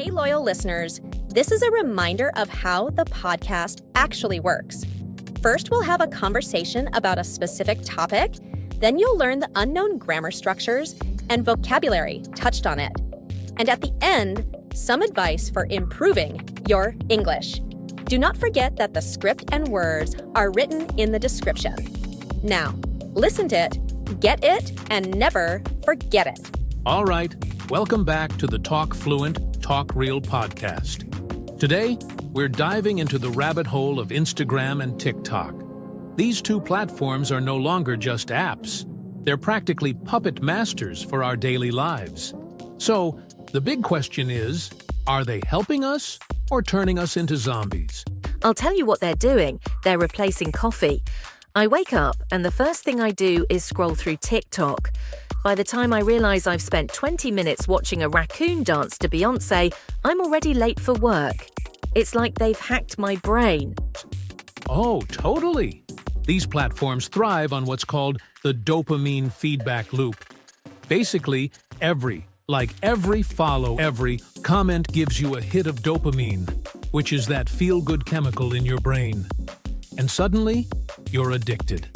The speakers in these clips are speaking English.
Hey, loyal listeners, this is a reminder of how the podcast actually works. First, we'll have a conversation about a specific topic. Then you'll learn the unknown grammar structures and vocabulary touched on it. And at the end, some advice for improving your English. Do not forget that the script and words are written in the description. Now, listen to it, get it, and never forget it. All right, welcome back to the Talk Fluent, Talk Real podcast. Today, we're diving into the rabbit hole of Instagram and TikTok. These two platforms are no longer just apps. They're practically puppet masters for our daily lives. So, the big question is, are they helping us or turning us into zombies? I'll tell you what they're doing. They're replacing coffee. I wake up and the first thing I do is scroll through TikTok. By the time I realize I've spent 20 minutes watching a raccoon dance to Beyoncé, I'm already late for work. It's like they've hacked my brain. Oh, totally. These platforms thrive on what's called the dopamine feedback loop. Basically, every follow, every comment gives you a hit of dopamine, which is that feel-good chemical in your brain. And suddenly, you're addicted.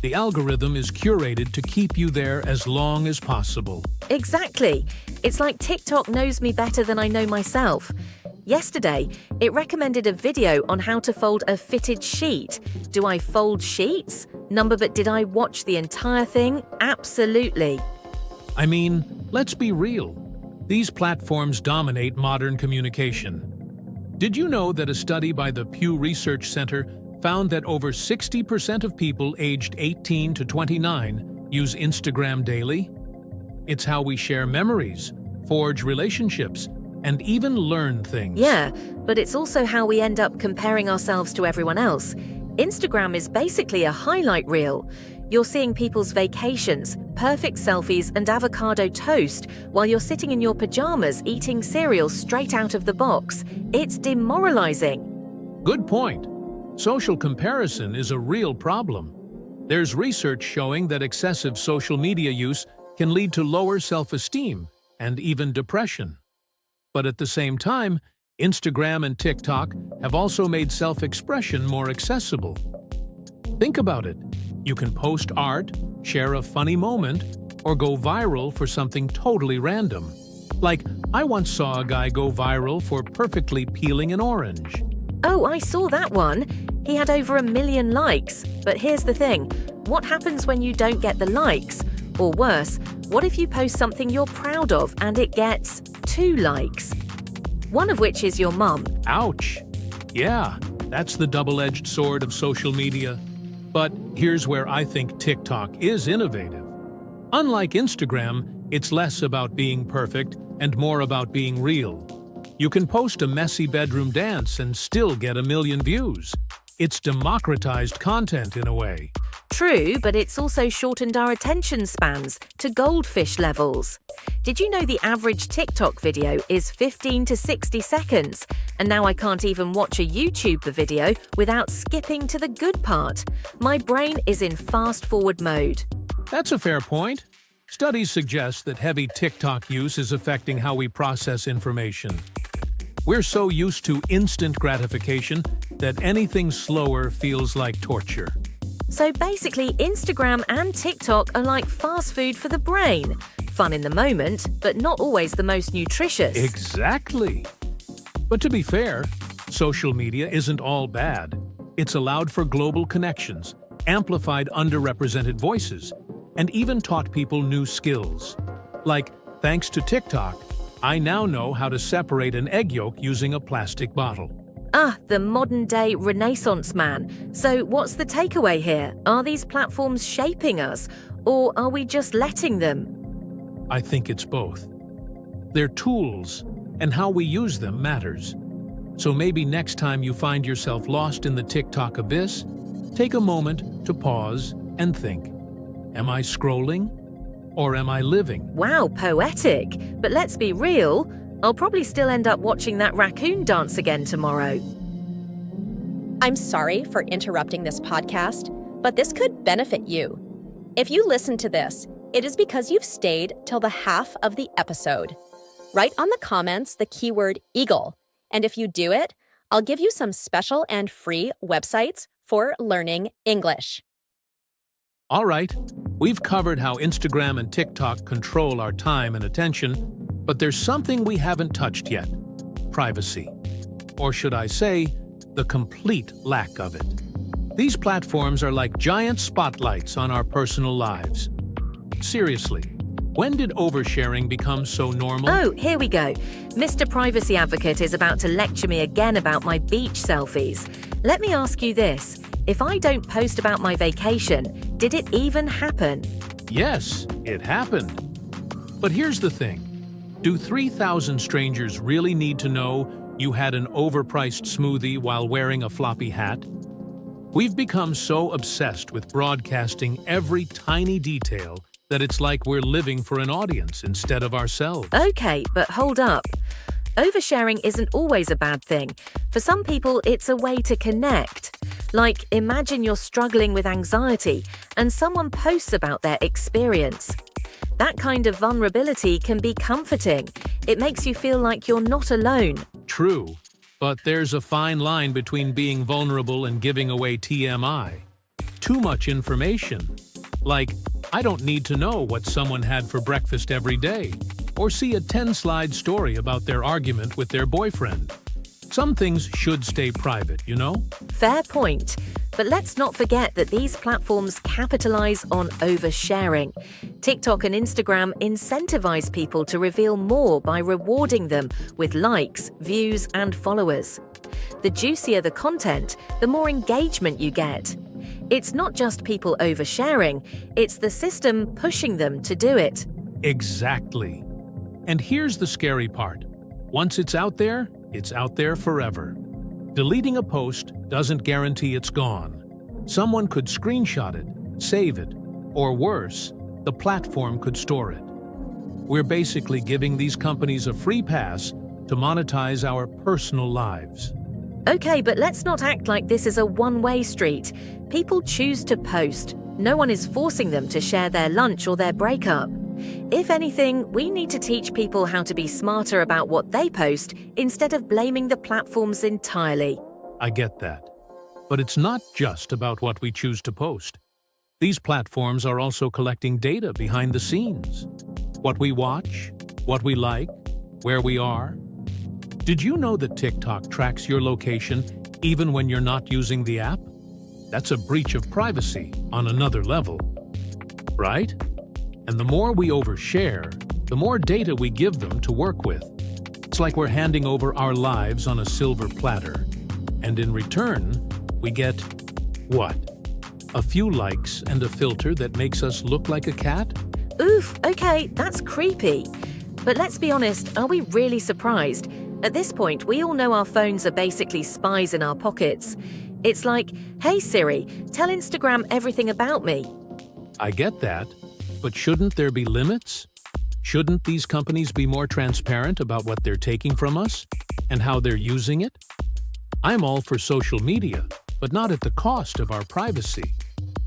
The algorithm is curated to keep you there as long as possible. Exactly. It's like TikTok knows me better than I know myself. Yesterday, it recommended a video on how to fold a fitted sheet. Do I fold sheets? But did I watch the entire thing? Absolutely. I mean, let's be real. These platforms dominate modern communication. Did you know that a study by the Pew Research Center found that over 60% of people aged 18 to 29 use Instagram daily? It's how we share memories, forge relationships, and even learn things. Yeah, but it's also how we end up comparing ourselves to everyone else. Instagram is basically a highlight reel. You're seeing people's vacations, perfect selfies, and avocado toast while you're sitting in your pajamas eating cereal straight out of the box. It's demoralizing. Good point. Social comparison is a real problem. There's research showing that excessive social media use can lead to lower self-esteem and even depression. But at the same time, Instagram and TikTok have also made self-expression more accessible. Think about it. You can post art, share a funny moment, or go viral for something totally random. Like, I once saw a guy go viral for perfectly peeling an orange. Oh, I saw that one. He had over 1 million likes. But here's the thing. What happens when you don't get the likes? Or worse, what if you post something you're proud of and it gets 2 likes? One of which is your mum. Ouch. Yeah, that's the double-edged sword of social media. But here's where I think TikTok is innovative. Unlike Instagram, it's less about being perfect and more about being real. You can post a messy bedroom dance and still get 1 million views. It's democratized content in a way. True, but it's also shortened our attention spans to goldfish levels. Did you know the average TikTok video is 15 to 60 seconds? And now I can't even watch a YouTube video without skipping to the good part. My brain is in fast-forward mode. That's a fair point. Studies suggest that heavy TikTok use is affecting how we process information. We're so used to instant gratification that anything slower feels like torture. So basically, Instagram and TikTok are like fast food for the brain. Fun in the moment, but not always the most nutritious. Exactly. But to be fair, social media isn't all bad. It's allowed for global connections, amplified underrepresented voices, and even taught people new skills. Like, thanks to TikTok, I now know how to separate an egg yolk using a plastic bottle. The modern-day Renaissance man. So what's the takeaway here? Are these platforms shaping us, or are we just letting them? I think it's both. They're tools, and how we use them matters. So maybe next time you find yourself lost in the TikTok abyss, take a moment to pause and think. Am I scrolling, or am I living? Wow, poetic. But let's be real, I'll probably still end up watching that raccoon dance again tomorrow. I'm sorry for interrupting this podcast, but this could benefit you. If you listen to this, it is because you've stayed till the half of the episode. Write on the comments the keyword eagle, and if you do it, I'll give you some special and free websites for learning English. All right, we've covered how Instagram and TikTok control our time and attention, but there's something we haven't touched yet: privacy. Or should I say, the complete lack of it. These platforms are like giant spotlights on our personal lives. Seriously, when did oversharing become so normal? Oh, here we go. Mr. Privacy Advocate is about to lecture me again about my beach selfies. Let me ask you this. If I don't post about my vacation, did it even happen? Yes, it happened. But here's the thing. Do 3,000 strangers really need to know you had an overpriced smoothie while wearing a floppy hat? We've become so obsessed with broadcasting every tiny detail that it's like we're living for an audience instead of ourselves. Okay, but hold up. Oversharing isn't always a bad thing. For some people, it's a way to connect. Like, imagine you're struggling with anxiety and someone posts about their experience. That kind of vulnerability can be comforting. It makes you feel like you're not alone. True, but there's a fine line between being vulnerable and giving away TMI. Too much information. Like, I don't need to know what someone had for breakfast every day, or see a 10-slide story about their argument with their boyfriend. Some things should stay private, you know? Fair point. But let's not forget that these platforms capitalize on oversharing. TikTok and Instagram incentivize people to reveal more by rewarding them with likes, views, and followers. The juicier the content, the more engagement you get. It's not just people oversharing, it's the system pushing them to do it. Exactly. And here's the scary part. Once it's out there forever. Deleting a post doesn't guarantee it's gone. Someone could screenshot it, save it, or worse, the platform could store it. We're basically giving these companies a free pass to monetize our personal lives. Okay, but let's not act like this is a one-way street. People choose to post. No one is forcing them to share their lunch or their breakup. If anything, we need to teach people how to be smarter about what they post instead of blaming the platforms entirely. I get that. But it's not just about what we choose to post. These platforms are also collecting data behind the scenes. What we watch, what we like, where we are. Did you know that TikTok tracks your location even when you're not using the app? That's a breach of privacy on another level, right? And the more we overshare, the more data we give them to work with. It's like we're handing over our lives on a silver platter. And in return, we get what? A few likes and a filter that makes us look like a cat? Oof, okay, that's creepy. But let's be honest, are we really surprised? At this point, we all know our phones are basically spies in our pockets. It's like, hey Siri, tell Instagram everything about me. I get that, but shouldn't there be limits? Shouldn't these companies be more transparent about what they're taking from us and how they're using it? I'm all for social media, but not at the cost of our privacy.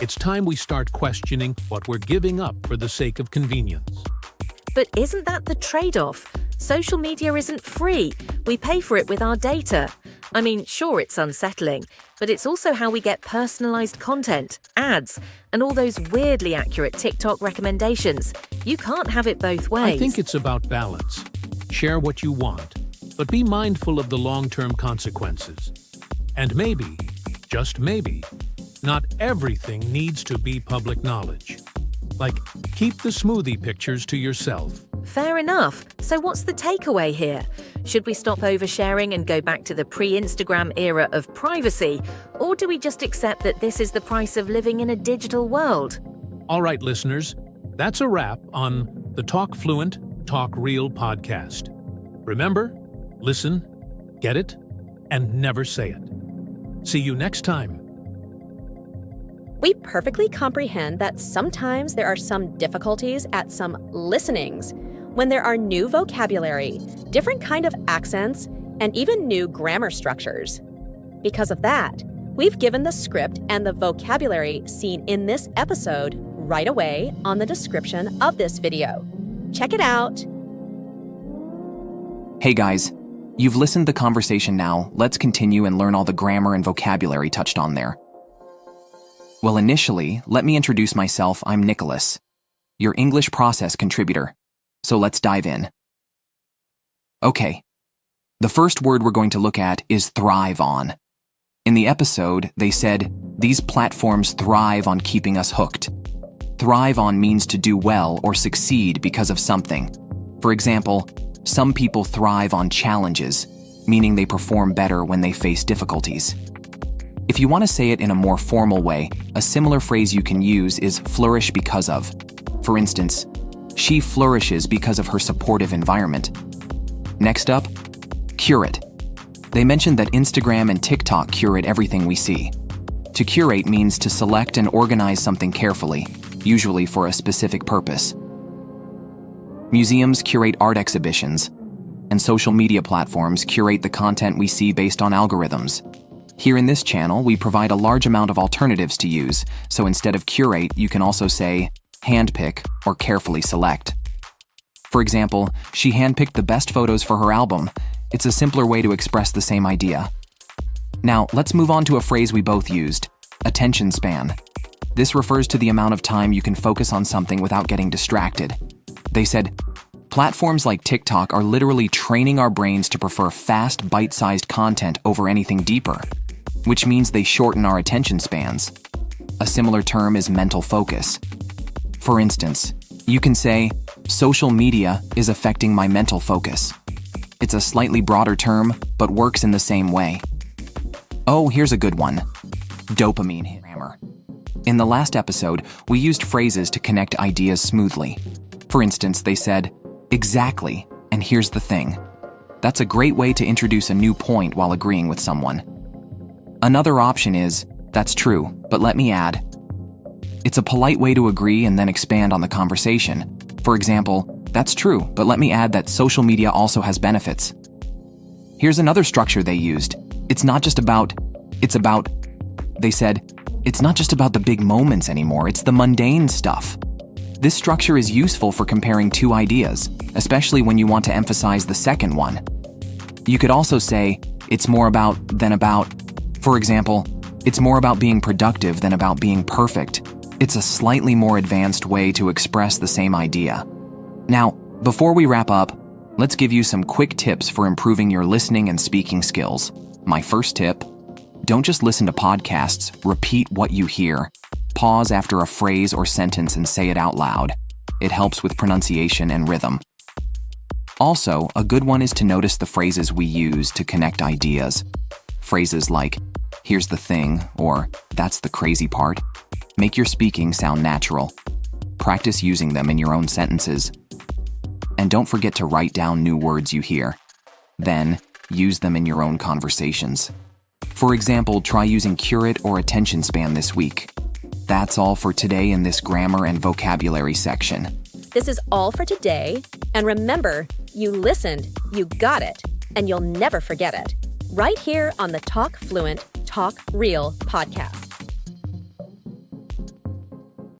It's time we start questioning what we're giving up for the sake of convenience. But isn't that the trade-off? Social media isn't free. We pay for it with our data. I mean, sure, it's unsettling, but it's also how we get personalized content, ads, and all those weirdly accurate TikTok recommendations. You can't have it both ways. I think it's about balance. Share what you want, but be mindful of the long-term consequences. And maybe, just maybe, not everything needs to be public knowledge. Like, keep the smoothie pictures to yourself. Fair enough. So what's the takeaway here? Should we stop oversharing and go back to the pre-Instagram era of privacy? Or do we just accept that this is the price of living in a digital world? All right, listeners, that's a wrap on the Talk Fluent, Talk Real podcast. Remember, listen, get it, and never say it. See you next time. We perfectly comprehend that sometimes there are some difficulties at some listenings when there are new vocabulary, different kind of accents, and even new grammar structures. Because of that, we've given the script and the vocabulary seen in this episode right away on the description of this video. Check it out. Hey guys, you've listened to the conversation now. Let's continue and learn all the grammar and vocabulary touched on there. Well, initially, let me introduce myself. I'm Nicholas, your English process contributor. So let's dive in. Okay, the first word we're going to look at is thrive on. In the episode, they said, these platforms thrive on keeping us hooked. Thrive on means to do well or succeed because of something. For example, some people thrive on challenges, meaning they perform better when they face difficulties. If you want to say it in a more formal way, a similar phrase you can use is flourish because of. For instance, she flourishes because of her supportive environment. Next up, curate. They mentioned that Instagram and TikTok curate everything we see. To curate means to select and organize something carefully, usually for a specific purpose. Museums curate art exhibitions, and social media platforms curate the content we see based on algorithms. Here in this channel, we provide a large amount of alternatives to use, so instead of curate, you can also say handpick or carefully select. For example, she handpicked the best photos for her album. It's a simpler way to express the same idea. Now, let's move on to a phrase we both used, attention span. This refers to the amount of time you can focus on something without getting distracted. They said, platforms like TikTok are literally training our brains to prefer fast, bite-sized content over anything deeper, which means they shorten our attention spans. A similar term is mental focus. For instance, you can say, social media is affecting my mental focus. It's a slightly broader term, but works in the same way. Oh, here's a good one. Dopamine grammar. In the last episode, we used phrases to connect ideas smoothly. For instance, they said, exactly, and here's the thing. That's a great way to introduce a new point while agreeing with someone. Another option is, that's true, but let me add. It's a polite way to agree and then expand on the conversation. For example, that's true, but let me add that social media also has benefits. Here's another structure they used. They said, it's not just about the big moments anymore, it's the mundane stuff. This structure is useful for comparing two ideas, especially when you want to emphasize the second one. You could also say, it's more about than about. For example, it's more about being productive than about being perfect. It's a slightly more advanced way to express the same idea. Now, before we wrap up, let's give you some quick tips for improving your listening and speaking skills. My first tip, don't just listen to podcasts, repeat what you hear. Pause after a phrase or sentence and say it out loud. It helps with pronunciation and rhythm. Also, a good one is to notice the phrases we use to connect ideas. Phrases like, here's the thing, or that's the crazy part. Make your speaking sound natural. Practice using them in your own sentences. And don't forget to write down new words you hear. Then, use them in your own conversations. For example, try using curate or attention span this week. That's all for today in this grammar and vocabulary section. This is all for today. And remember, you listened, you got it, and you'll never forget it. Right here on the Talk Fluent, Talk Real podcast.